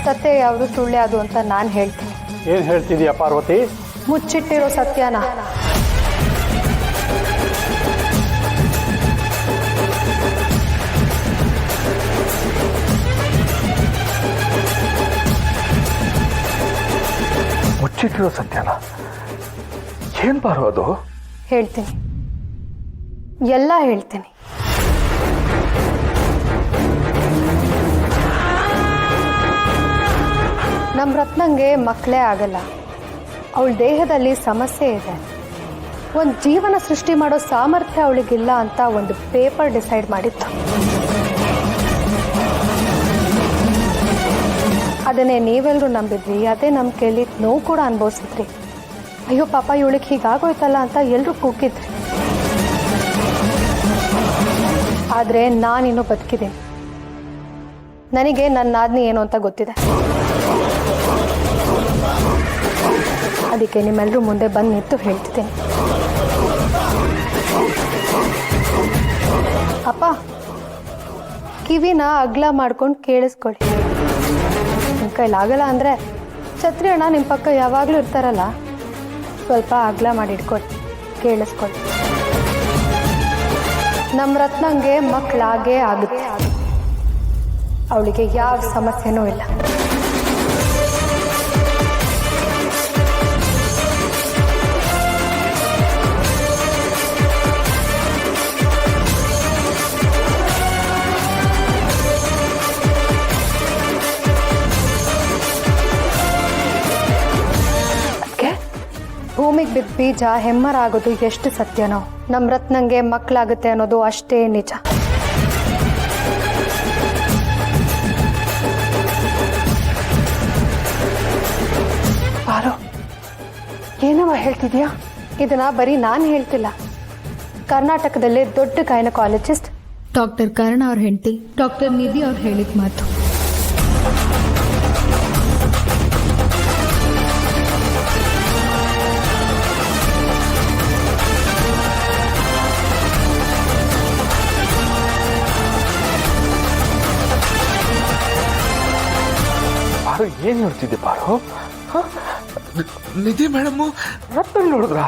ಸತ್ಯ ಯಾವುದು ಸುಳ್ಳು ಯಾವುದು ಅಂತ ನಾನು ಹೇಳ್ತೀನಿ. ಏನು ಹೇಳ್ತಿದೀಯ ಪಾರ್ವತಿ? ಮುಚ್ಚಿಟ್ಟಿರೋ ಸತ್ಯನ. ಮುಚ್ಚಿಟ್ಟಿರೋ ಸತ್ಯನ? ಏನ್ ಪಾರು ಅದು? ಹೇಳ್ತೀನಿ, ಎಲ್ಲ ಹೇಳ್ತೀನಿ. ನಮ್ಮ ರತ್ನಂಗೆ ಮಕ್ಕಳೇ ಆಗಲ್ಲ. ಅವಳ ದೇಹದಲ್ಲಿ ಸಮಸ್ಯೆ ಇದೆ. ಒಂದು ಜೀವನ ಸೃಷ್ಟಿ ಮಾಡೋ ಸಾಮರ್ಥ್ಯ ಅವಳಿಗಿಲ್ಲ ಅಂತ ಒಂದು ಪೇಪರ್ ಡಿಸೈಡ್ ಮಾಡಿತ್ತು. ಅದನ್ನೇ ನೀವೆಲ್ಲರೂ ನಂಬಿದ್ರಿ. ಅದೇ ನಮ್ಮ ಕೇಳಿ ನೋವು ಕೂಡ ಅನುಭವಿಸಿದ್ರಿ. ಅಯ್ಯೋ ಪಾಪ ಇವಳಿಗೆ ಹೀಗಾಗೋಯ್ತಲ್ಲ ಅಂತ ಎಲ್ಲರೂ ಕೂಗಿದ್ರಿ. ಆದರೆ ನಾನಿನ್ನೂ ಬದುಕಿದ್ದೀನಿ. ನನಗೆ ನನ್ನ ಆಜ್ಞೆ ಏನು ಅಂತ ಗೊತ್ತಿದೆ. ಅದಕ್ಕೆ ನಿಮ್ಮೆಲ್ಲರೂ ಮುಂದೆ ಬಂದು ನಿಂತು ಹೇಳ್ತಿದ್ದೀನಿ. ಅಪ್ಪ, ಕಿವಿನ ಅಗ್ಲ ಮಾಡ್ಕೊಂಡು ಕೇಳಿಸ್ಕೊಳ್ಳಿ. ನಿಮ್ಮ ಕೈಲಾಗಲ್ಲ ಅಂದರೆ ಛತ್ರಿ ಅಣ್ಣ ನಿಮ್ಮ ಪಕ್ಕ ಯಾವಾಗಲೂ ಇರ್ತಾರಲ್ಲ, ಸ್ವಲ್ಪ ಅಗ್ಲ ಮಾಡಿ ಇಟ್ಕೊಳ್ಳಿ, ಕೇಳಿಸ್ಕೊಳ್ಳಿ. ನಮ್ಮ ರತ್ನಂಗೆ ಮಕ್ಕಳಾಗೇ ಆಗುತ್ತೆ. ಅವಳಿಗೆ ಯಾವ ಸಮಸ್ಯೆನೂ ಇಲ್ಲ. ಭೂಮಿಗೆ ಬಿದ್ದ ಬೀಜ ಹೆಮ್ಮರಾಗೋದು ಎಷ್ಟು ಸತ್ಯನೋ, ನಮ್ಮ ರತ್ನಂಗೆ ಮಕ್ಕಳಾಗುತ್ತೆ ಅನ್ನೋದು ಅಷ್ಟೇ ನಿಜ. ಪಾರು, ಏನವ ಹೇಳ್ತಿದ್ಯಾ? ಇದನ್ನ ಬರೀ ನಾನು ಹೇಳ್ತಿಲ್ಲ. ಕರ್ನಾಟಕದಲ್ಲೇ ದೊಡ್ಡ ಗೈನಕಾಲಜಿಸ್ಟ್ ಡಾಕ್ಟರ್ ಕರ್ಣ ಅವ್ರ ಹೆಂಡತಿ ಡಾಕ್ಟರ್ ನಿಧಿ ಅವ್ರು ಹೇಳಿದ ಮಾತು. ಪಾರು, ಏನ್ ಹೇಳ್ತಿದ್ದೆ ಪಾರು? ನಿಧಿ ಮೇಡಮ್ಮು ರತ್ನ ನೋಡಿದ್ರ?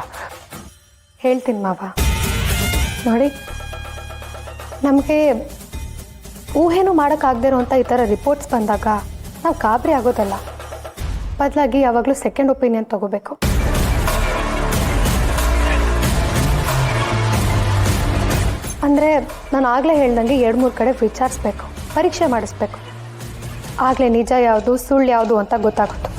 ಹೇಳ್ತೀನಿ ಮಾವ. ನೋಡಿ, ನಮಗೆ ಊಹೆನೂ ಮಾಡೋಕ್ಕಾಗದೇ ಇರೋಂಥ ಈ ಥರ ರಿಪೋರ್ಟ್ಸ್ ಬಂದಾಗ ನಾವು ಗಾಬರಿ ಆಗೋದಲ್ಲ, ಬದಲಾಗಿ ಯಾವಾಗಲೂ ಸೆಕೆಂಡ್ ಒಪಿನಿಯನ್ ತಗೋಬೇಕು. ಅಂದರೆ ನಾನು ಆಗಲೇ ಹೇಳ್ದಂಗೆ 2-3 ಕಡೆ ವಿಚಾರಿಸ್ಬೇಕು, ಪರೀಕ್ಷೆ ಮಾಡಿಸ್ಬೇಕು. ಆಗಲೇ ನಿಜ ಯಾವುದು ಸುಳ್ಳು ಯಾವುದು ಅಂತ ಗೊತ್ತಾಗುತ್ತೆ.